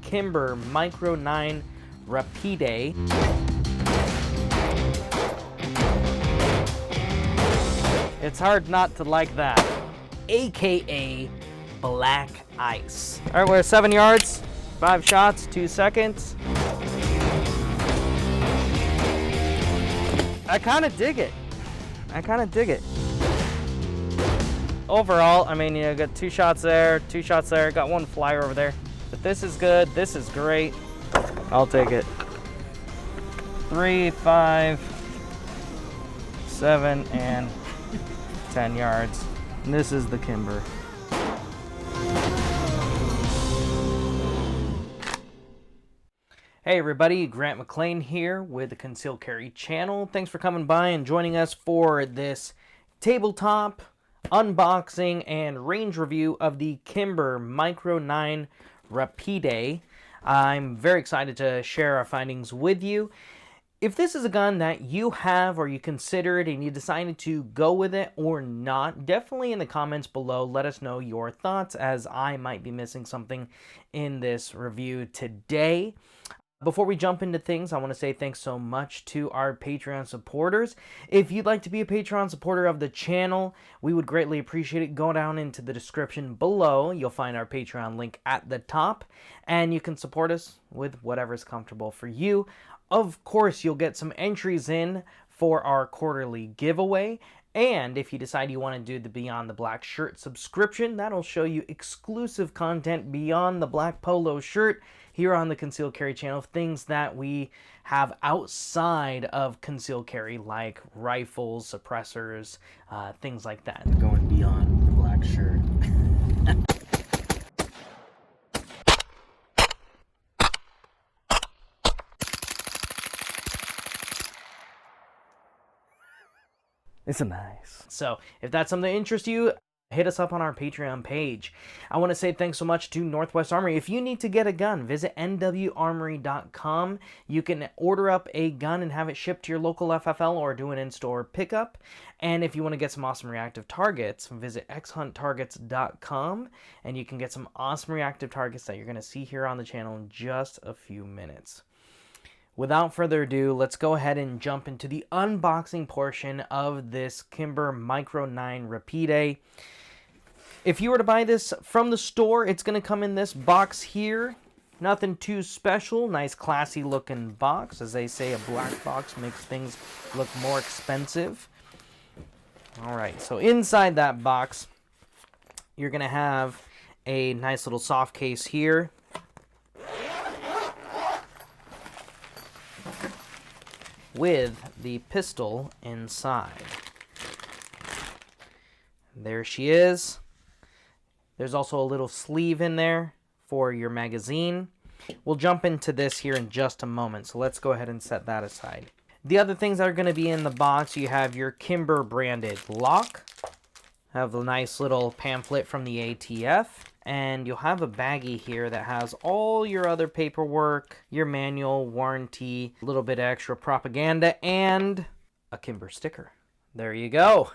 Kimber Micro 9 Rapide. It's hard not to like that, aka Black Ice. All right, we're at 7 yards, 5 shots, 2 seconds. I kind of dig it. Overall, I mean, you got 2 shots there, 2 shots there, got 1 flyer over there. But this is good, this is great. I'll take it. 3, 5, 7, and 10 yards. And this is the Kimber. Hey everybody, Grant McLean here with the Concealed Carry channel. Thanks for coming by and joining us for this tabletop unboxing and range review of the Kimber Micro 9 Rapide. I'm very excited to share our findings with you. If this is a gun that you have or you considered and you decided to go with it or not, definitely in the comments below let us know your thoughts, as I might be missing something in this review today. Before we jump into things, I want to say thanks so much to our Patreon supporters. If you'd like to be a Patreon supporter of the channel, we would greatly appreciate it. Go down into the description below. You'll find our Patreon link at the top, and you can support us with whatever's comfortable for you. Of course, you'll get some entries in for our quarterly giveaway. And if you decide you want to do the Beyond the Black Shirt subscription, that'll show you exclusive content beyond the black polo shirt here on the Concealed Carry channel, things that we have outside of Concealed Carry, like rifles, suppressors, things like that. Going beyond the black shirt. It's nice. So if that's something that interests you, hit us up on our Patreon page. I want to say thanks so much to Northwest Armory. If you need to get a gun, visit nwarmory.com. You can order up a gun and have it shipped to your local FFL or do an in-store pickup. And if you want to get some awesome reactive targets, visit xhunttargets.com and you can get some awesome reactive targets that you're going to see here on the channel in just a few minutes. Without further ado, let's go ahead and jump into the unboxing portion of this Kimber Micro 9 Rapide. If you were to buy this from the store, it's going to come in this box here. Nothing too special. Nice classy looking box. As they say, a black box makes things look more expensive. Alright, so inside that box, you're going to have a nice little soft case here. With the pistol inside. There she is. There's also a little sleeve in there for your magazine. We'll jump into this here in just a moment, so let's go ahead and set that aside. The other things that are going to be in the box, you have your Kimber branded lock. Have a nice little pamphlet from the ATF. And you'll have a baggie here that has all your other paperwork, your manual, warranty, a little bit extra propaganda, and a Kimber sticker. There you go.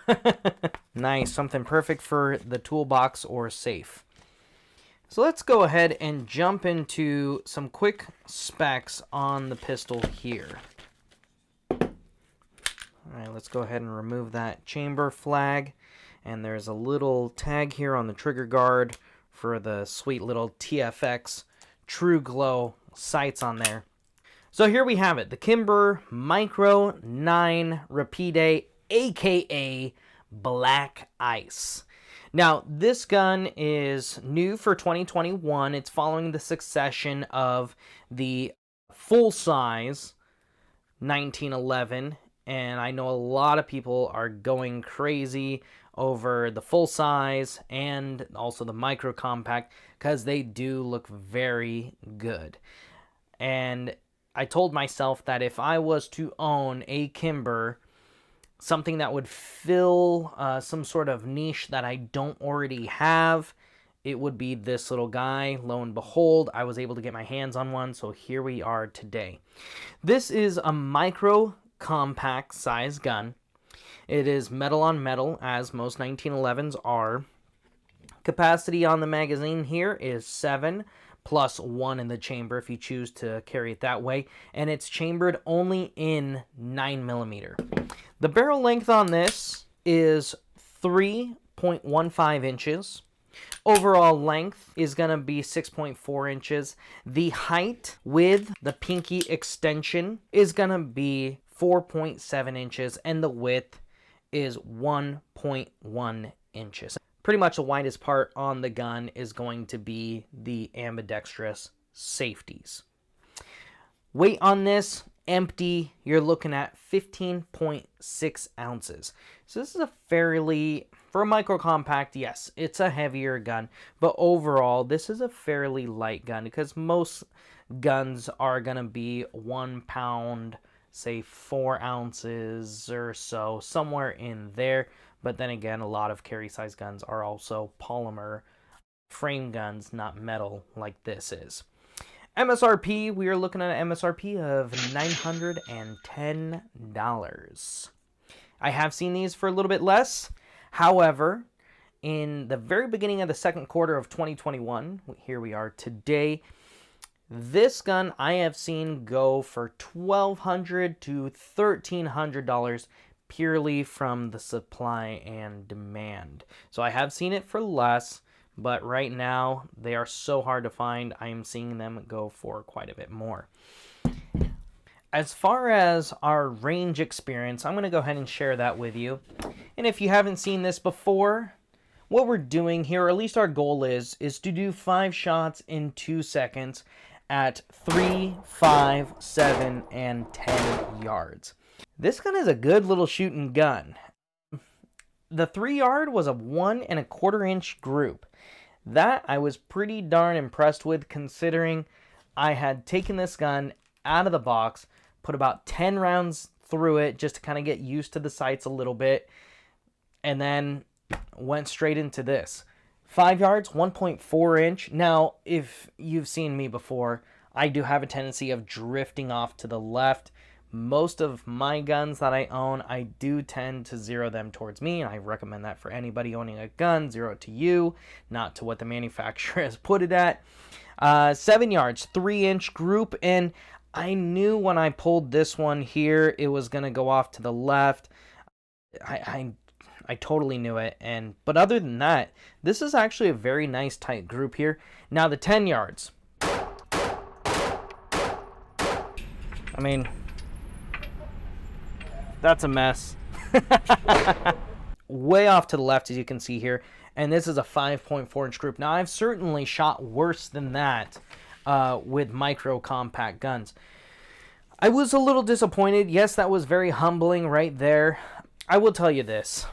Nice, something perfect for the toolbox or safe. So let's go ahead and jump into some quick specs on the pistol here. All right, let's go ahead and remove that chamber flag. And there's a little tag here on the trigger guard for the sweet little TFX True Glow sights on there. So here we have it, the Kimber Micro 9 Rapide, aka Black Ice. Now, this gun is new for 2021. It's following the succession of the full-size 1911, and I know a lot of people are going crazy over the full size and also the micro compact because they do look very good. And I told myself that if I was to own a Kimber, something that would fill some sort of niche that I don't already have, it would be this little guy. Lo and behold, I was able to get my hands on one, so here we are today. This is a micro compact size gun. It is metal on metal, as most 1911s are. Capacity on the magazine here is 7, plus 1 in the chamber if you choose to carry it that way, and it's chambered only in 9mm. The barrel length on this is 3.15 inches. Overall length is going to be 6.4 inches. The height with the pinky extension is going to be 4.7 inches, and the width is 1.1 inches. Pretty much the widest part on the gun is going to be the ambidextrous safeties. Weight on this, empty, you're looking at 15.6 ounces. So this is a fairly, for a micro compact, yes, it's a heavier gun, but overall, this is a fairly light gun because most guns are going to be 1 pound, say 4 ounces or so, somewhere in there. But then again, a lot of carry size guns are also polymer frame guns, not metal like this is. MSRP, we are looking at an MSRP of $910. I have seen these for a little bit less. However, in the very beginning of the second quarter of 2021, here we are today, this gun I have seen go for $1,200 to $1,300 purely from the supply and demand. So I have seen it for less, but right now they are so hard to find. I am seeing them go for quite a bit more. As far as our range experience, I'm going to go ahead and share that with you. And if you haven't seen this before, what we're doing here, or at least our goal is to do 5 shots in 2 seconds at 3, 5, 7, and 10 yards. This gun is a good little shooting gun. The 3 yard was a 1 1/4 inch group. That I was pretty darn impressed with, considering I had taken this gun out of the box, put about 10 rounds through it just to kind of get used to the sights a little bit, and then went straight into this. 5 yards, 1.4 inch. Now, if you've seen me before, I do have a tendency of drifting off to the left. Most of my guns that I own, I do tend to zero them towards me, and I recommend that for anybody owning a gun. Zero it to you, not to what the manufacturer has put it at. 7 yards, 3 inch group, and I knew when I pulled this one here, it was going to go off to the left. I totally knew it, but other than that, this is actually a very nice tight group here. Now the 10 yards. I mean, that's a mess. Way off to the left, as you can see here, and this is a 5.4 inch group. Now I've certainly shot worse than that with micro compact guns. I was a little disappointed. Yes, that was very humbling right there. I will tell you this.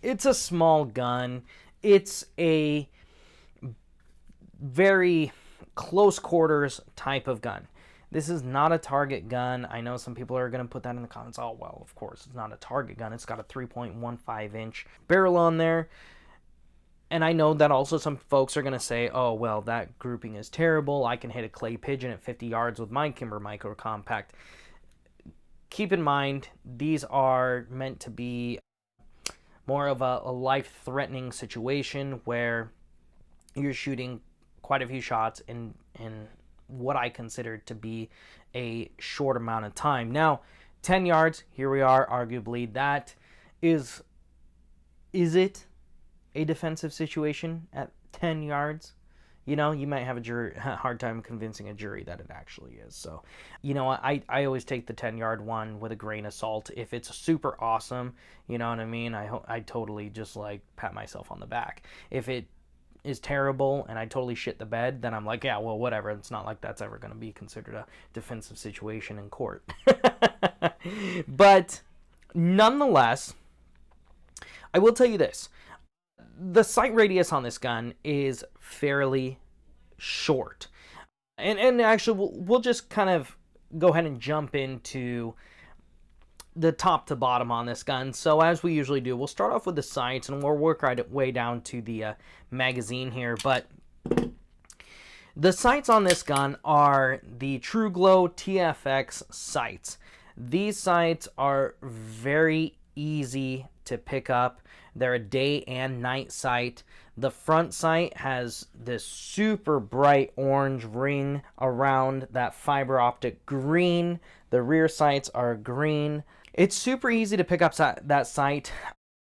It's a small gun. It's a very close quarters type of gun. This is not a target gun. I know some people are going to put that in the comments. Oh, well, of course, it's not a target gun. It's got a 3.15 inch barrel on there. And I know that also some folks are going to say, oh, well, that grouping is terrible. I can hit a clay pigeon at 50 yards with my Kimber Micro compact. Keep in mind, these are meant to be more of a life-threatening situation where you're shooting quite a few shots in what I consider to be a short amount of time. Now, 10 yards, here we are, arguably, that is it a defensive situation at 10 yards? You know, you might have a hard time convincing a jury that it actually is. So, you know, I always take the 10-yard one with a grain of salt. If it's super awesome, you know what I mean, I totally just, like, pat myself on the back. If it is terrible and I totally shit the bed, then I'm like, yeah, well, whatever. It's not like that's ever going to be considered a defensive situation in court. But nonetheless, I will tell you this. The sight radius on this gun is fairly short. And actually, we'll just kind of go ahead and jump into the top to bottom on this gun. So as we usually do, we'll start off with the sights and we'll work right way down to the magazine here. But the sights on this gun are the True Glow TFX sights. These sights are very easy to pick up. They're a day and night sight. The front sight has this super bright orange ring around that fiber optic green. The rear sights are green. It's super easy to pick up that sight.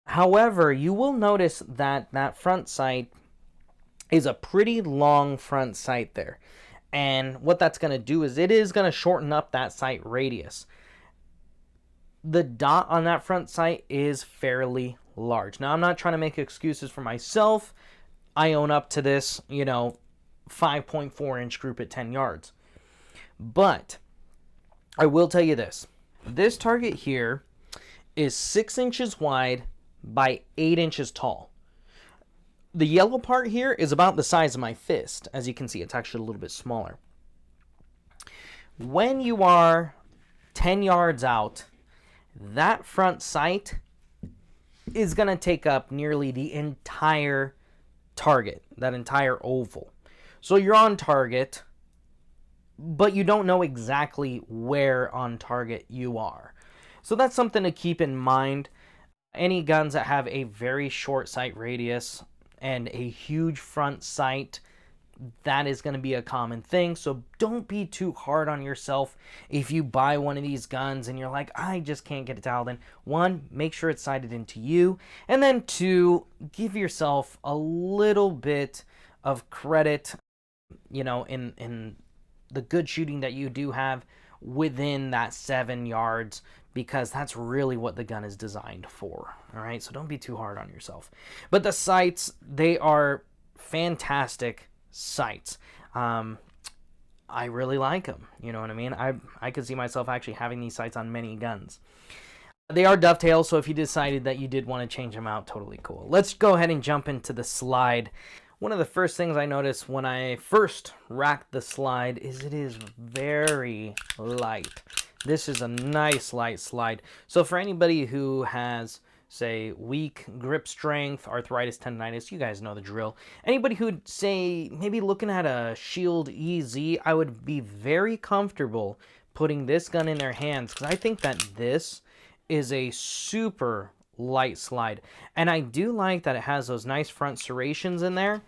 However, you will notice that that front sight is a pretty long front sight there. And what that's going to do is it is going to shorten up that sight radius. The dot on that front sight is fairly large. Now, I'm not trying to make excuses for myself. I own up to this, 5.4 inch group at 10 yards. But I will tell you this. This target here is 6 inches wide by 8 inches tall. The yellow part here is about the size of my fist. As you can see, it's actually a little bit smaller. When you are 10 yards out, that front sight is going to take up nearly the entire target, that entire oval. So you're on target, but you don't know exactly where on target you are. So that's something to keep in mind. Any guns that have a very short sight radius and a huge front sight, that is going to be a common thing. So don't be too hard on yourself if you buy one of these guns and you're like, I just can't get it dialed in. One, make sure it's sighted into you. And then two, give yourself a little bit of credit, in the good shooting that you do have within that 7 yards, because that's really what the gun is designed for. All right, so don't be too hard on yourself. But the sights, they are fantastic sights. I really like them. You know what I mean? I could see myself actually having these sights on many guns. They are dovetails, so if you decided that you did want to change them out, totally cool. Let's go ahead and jump into the slide. One of the first things I noticed when I first racked the slide is it is very light. This is a nice light slide. So for anybody who has, say, weak grip strength, arthritis, tendonitis, you guys know the drill. Anybody who'd say maybe looking at a Shield EZ, I would be very comfortable putting this gun in their hands, because I think that this is a super light slide. And I do like that it has those nice front serrations in there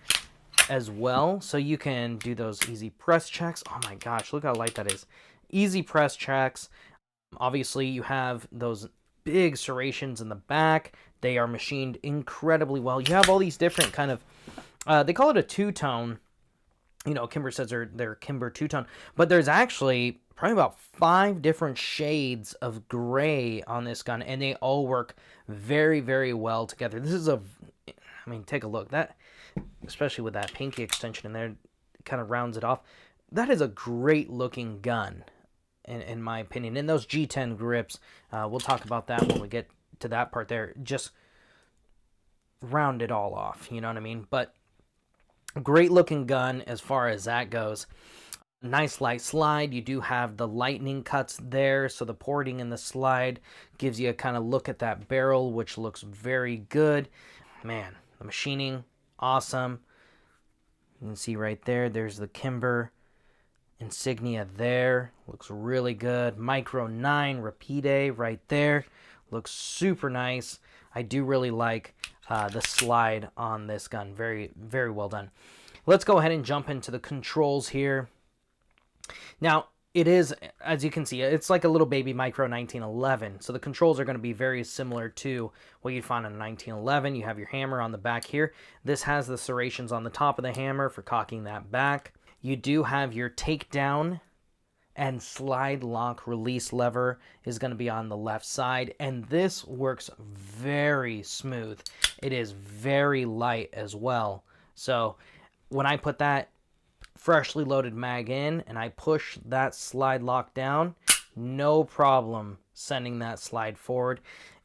as well, so you can do those easy press checks. Oh my gosh, look how light that is. Easy press checks. Obviously, you have those big serrations in the back. They are machined incredibly well. You have all these different kind of, they call it a two-tone. Kimber says they're Kimber two-tone, but there's actually probably about 5 different shades of gray on this gun, and they all work very, very well together. This is take a look. That, especially with that pinky extension in there, kind of rounds it off. That is a great looking gun, in my opinion. And those G10 grips, we'll talk about that when we get to that part there. Just round it all off, you know what I mean? But great looking gun as far as that goes. Nice light slide. You do have the lightning cuts there, so the porting in the slide gives you a kind of look at that barrel, which looks very good. Man, the machining, awesome. You can see right there, there's the Kimber insignia there. Looks really good. Micro 9 Rapide right there. Looks super nice. I do really like the slide on this gun. Very, very well done. Let's go ahead and jump into the controls here. Now, it is, as you can see, it's like a little baby Micro 1911. So the controls are going to be very similar to what you'd find on a 1911. You have your hammer on the back here. This has the serrations on the top of the hammer for cocking that back. You do have your takedown and slide lock release lever is going to be on the left side. And this works very smooth. It is very light as well. So when I put that freshly loaded mag in and I push that slide lock down, no problem sending that slide forward.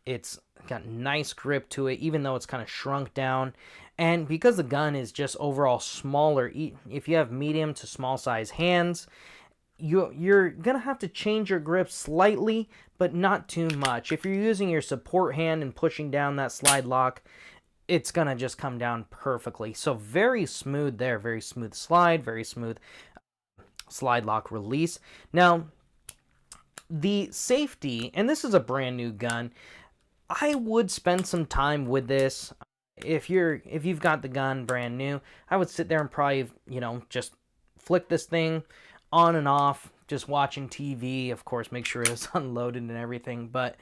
It's got nice grip to it, even though it's kind of shrunk down. And because the gun is just overall smaller, if you have medium to small size hands, you're going to have to change your grip slightly, but not too much. If you're using your support hand and pushing down that slide lock, it's going to just come down perfectly. So very smooth there, very smooth slide, very smooth slide lock release. Now, the safety, and this is a brand new gun, I would spend some time with this. If you've got the gun brand new, I would sit there and probably, just flick this thing on and off, just watching TV. Of course, make sure it's unloaded and everything. But,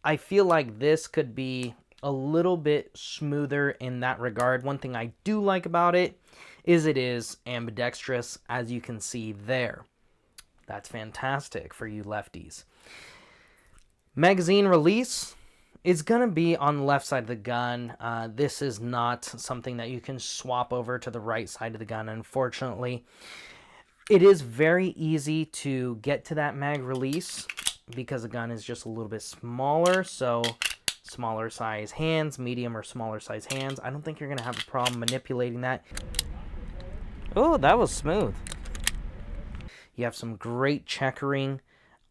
I feel like this could be a little bit smoother in that regard. One thing I do like about it is ambidextrous, as you can see there. That's fantastic for you lefties. Magazine release is going to be on the left side of the gun. This is not something that you can swap over to the right side of the gun, unfortunately. It is very easy to get to that mag release because the gun is just a little bit smaller, so smaller size hands, medium or smaller size hands. I don't think you're going to have a problem manipulating that. Oh, that was smooth. You have some great checkering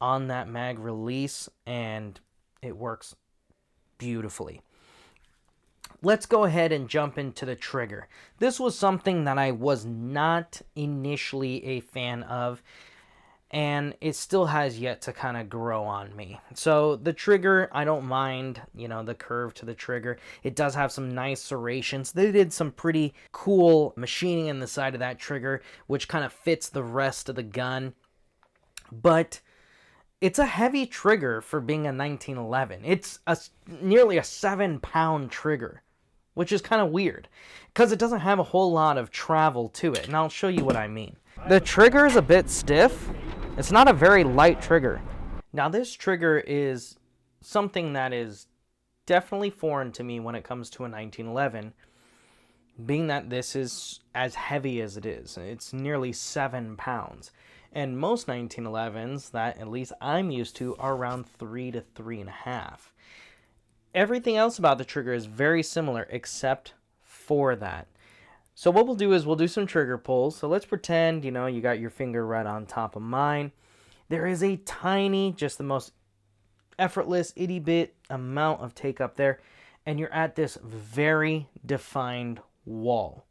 on that mag release, and it works beautifully. Let's go ahead and jump into the trigger. This was something that I was not initially a fan of, and it still has yet to kind of grow on me. So the trigger, I don't mind, the curve to the trigger. It does have some nice serrations. They did some pretty cool machining in the side of that trigger, which kind of fits the rest of the gun. But it's a heavy trigger for being a 1911. It's nearly a 7-pound trigger, which is kind of weird because it doesn't have a whole lot of travel to it. And I'll show you what I mean. The trigger is a bit stiff. It's not a very light trigger. Now, this trigger is something that is definitely foreign to me when it comes to a 1911, being that this is as heavy as it is. It's nearly 7 pounds. And most 1911s that at least I'm used to are around 3 to 3.5. Everything else about the trigger is very similar except for that. So what we'll do is we'll do some trigger pulls. So let's pretend, you got your finger right on top of mine. There is a tiny, just the most effortless, itty bit amount of take up there. And you're at this very defined wall.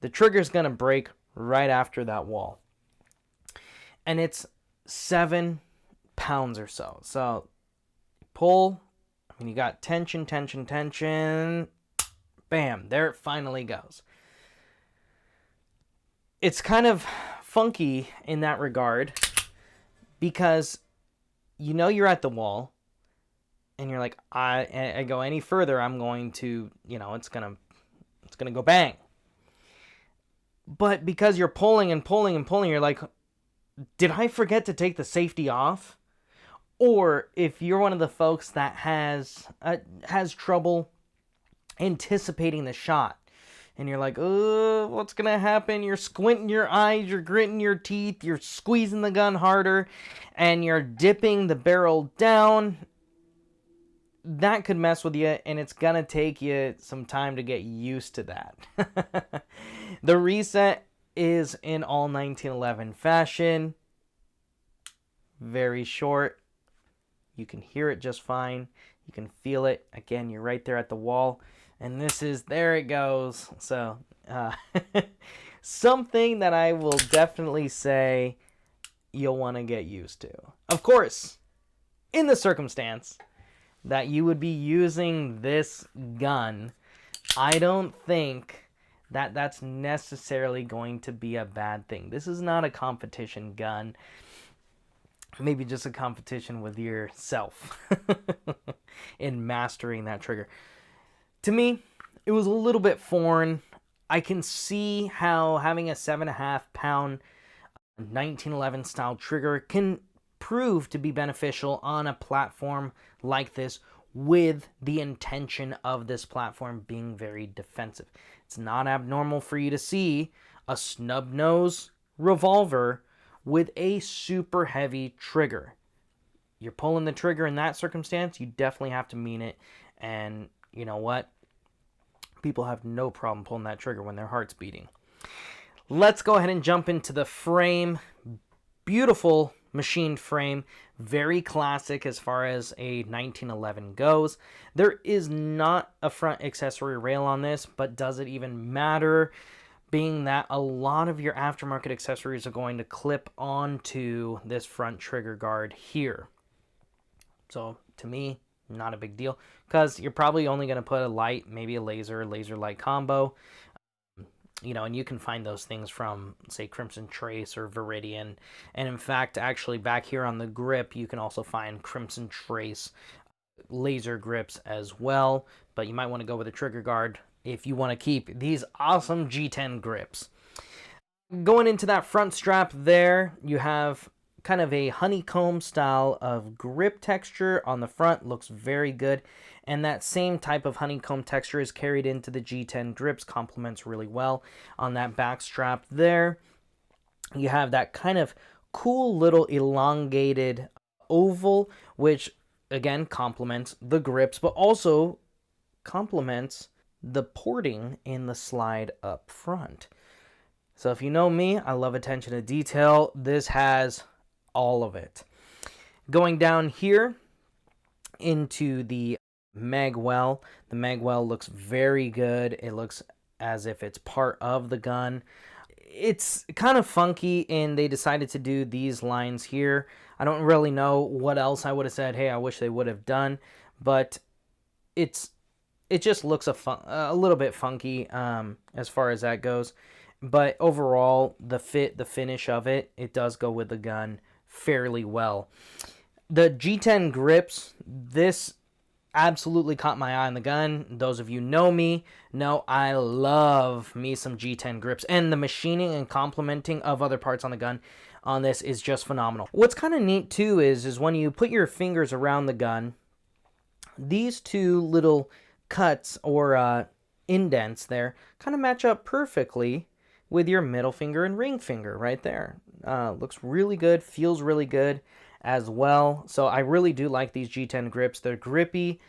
The trigger's going to break right after that wall. And it's 7 pounds or so. So pull, you got tension, tension, tension. Bam, there it finally goes. It's kind of funky in that regard because you're at the wall and you're like, I go any further, I'm going to, it's gonna go bang. But because you're pulling and pulling and pulling, you're like, did I forget to take the safety off? Or if you're one of the folks that has trouble anticipating the shot, and you're like, oh, what's gonna happen? You're squinting your eyes, you're gritting your teeth, you're squeezing the gun harder, and you're dipping the barrel down. That could mess with you, and it's gonna take you some time to get used to that. The reset is in all 1911 fashion. Very short. You can hear it just fine. You can feel it. Again, you're right there at the wall. And there it goes. So, something that I will definitely say you'll want to get used to. Of course, in the circumstance that you would be using this gun, I don't think that that's necessarily going to be a bad thing. This is not a competition gun. Maybe just a competition with yourself in mastering that trigger. To me, it was a little bit foreign. I can see how having a 7.5 pound 1911 style trigger can prove to be beneficial on a platform like this, with the intention of this platform being very defensive. It's not abnormal for you to see a snub nose revolver with a super heavy trigger. You're pulling the trigger in that circumstance, you definitely have to mean it. And you know what? People have no problem pulling that trigger when their heart's beating. Let's go ahead and jump into the frame. Beautiful machined frame. Very classic as far as a 1911 goes. There is not a front accessory rail on this, but does it even matter? Being that a lot of your aftermarket accessories are going to clip onto this front trigger guard here. So to me, not a big deal, because you're probably only going to put a light, maybe a laser light combo. You know, and you can find those things from, say, Crimson Trace or Viridian. And in fact, actually back here on the grip, you can also find Crimson Trace laser grips as well. But you might want to go with a trigger guard if you want to keep these awesome G10 grips. Going into that front strap there, you have kind of a honeycomb style of grip texture on the front. Looks very good. And that same type of honeycomb texture is carried into the G10 grips, complements really well. On that back strap there, you have that kind of cool little elongated oval, which again complements the grips, but also complements the porting in the slide up front. So if you know me, I love attention to detail. This has all of it. Going down here into the magwell. The magwell looks very good. It looks as if it's part of the gun. It's kind of funky, and they decided to do these lines here. I don't really know what else I would have said, hey, I wish they would have done, but it just looks a little bit funky as far as that goes. But overall, the finish of it does go with the gun fairly well. The G10 grips, this absolutely caught my eye on the gun. Those of you know me know I love me some G10 grips, and the machining and complementing of other parts on the gun on this is just phenomenal. What's kind of neat too is when you put your fingers around the gun, these two little cuts or indents there kind of match up perfectly with your middle finger and ring finger right there. Looks really good, feels really good as well. So I really do like these G10 grips. They're grippy,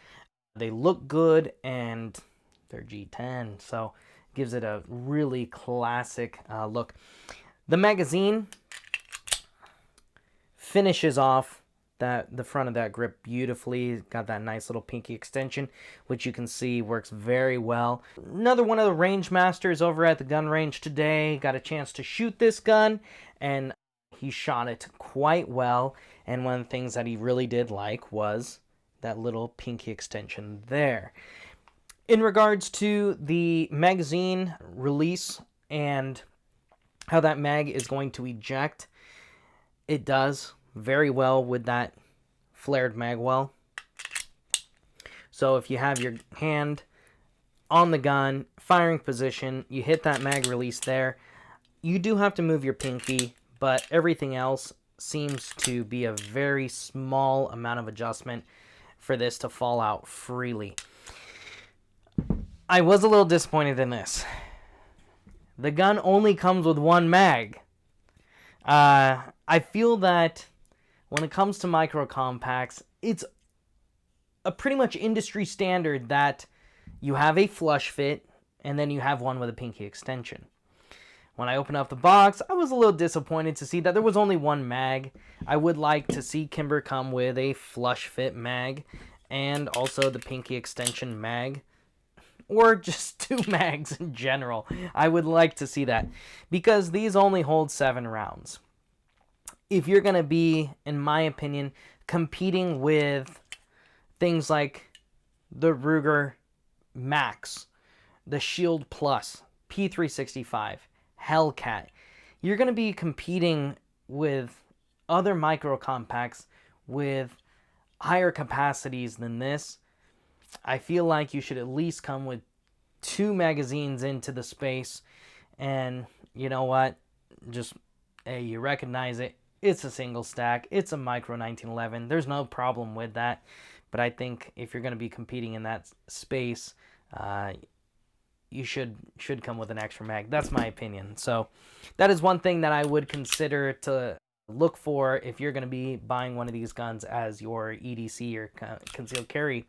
they look good, and they're G10, so gives it a really classic look. The magazine finishes off the front of that grip beautifully. Got that nice little pinky extension, which you can see works very well. Another one of the range masters over at the gun range today got a chance to shoot this gun, and he shot it quite well. And one of the things that he really did like was that little pinky extension there. In regards to the magazine release and how that mag is going to eject, it does very well with that flared magwell. So if you have your hand on the gun, firing position, you hit that mag release there. You do have to move your pinky, but everything else seems to be a very small amount of adjustment for this to fall out freely. I was a little disappointed in this. The gun only comes with one mag. I feel that when it comes to micro compacts, it's a pretty much industry standard that you have a flush fit and then you have one with a pinky extension. When I opened up the box, I was a little disappointed to see that there was only one mag. I would like to see Kimber come with a flush fit mag and also the pinky extension mag, or just two mags in general. I would like to see that because these only hold 7 rounds. If you're going to be, in my opinion, competing with things like the Ruger Max, the Shield Plus, P365, Hellcat, you're going to be competing with other micro compacts with higher capacities than this. I feel like you should at least come with 2 magazines into the space, and you know what, just, hey, you recognize it. It's a single stack. It's a micro 1911. There's no problem with that. But I think if you're going to be competing in that space, you should come with an extra mag. That's my opinion. So that is one thing that I would consider to look for if you're going to be buying one of these guns as your EDC or concealed carry,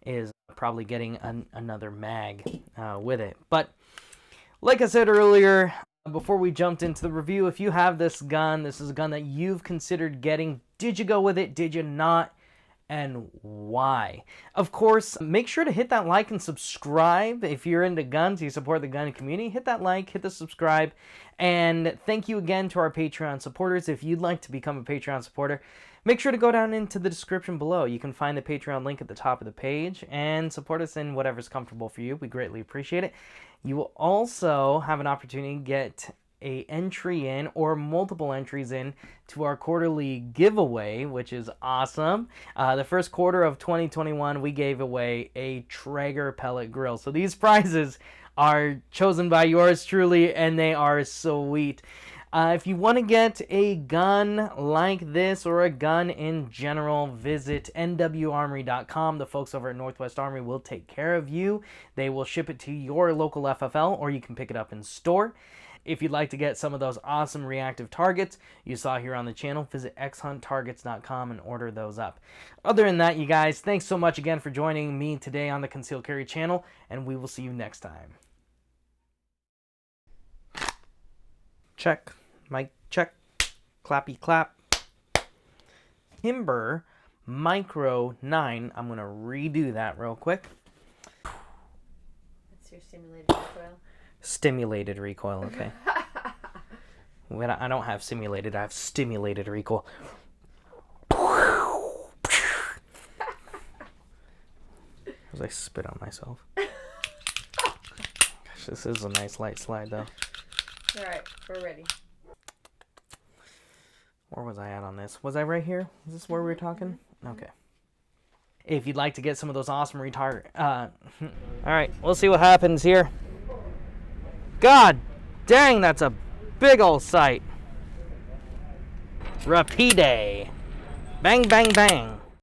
is probably getting another mag with it. But like I said earlier, before we jumped into the review, if you have this gun, this is a gun that you've considered getting. Did you go with it? Did you not? And why? Of course, make sure to hit that like and subscribe. If you're into guns, you support the gun community, hit that like, hit the subscribe. And thank you again to our Patreon supporters. If you'd like to become a Patreon supporter, Make sure to go down into the description below. You can find the Patreon link at the top of the page and support us in whatever's comfortable for you. We greatly appreciate it. You will also have an opportunity to get a entry in or multiple entries in to our quarterly giveaway, which is awesome. The first quarter of 2021, we gave away a Traeger pellet grill. So these prizes are chosen by yours truly, and they are sweet. If you want to get a gun like this or a gun in general, visit nwarmory.com. The folks over at Northwest Armory will take care of you. They will ship it to your local FFL, or you can pick it up in store. If you'd like to get some of those awesome reactive targets you saw here on the channel, visit xhunttargets.com and order those up. Other than that, you guys, thanks so much again for joining me today on the Concealed Carry channel, and we will see you next time. Check. Mic check. Clappy clap. Kimber Micro 9. I'm going to redo that real quick. That's your simulated recoil. Stimulated recoil, okay. I don't have simulated, I have stimulated recoil. As I spit on myself. Gosh, this is a nice light slide though. Alright, we're ready. Where was I at on this? Was I right here? Is this where we were talking? Okay. If you'd like to get some of those awesome alright, we'll see what happens here. God dang, that's a big old sight. Rapide. Bang, bang, bang.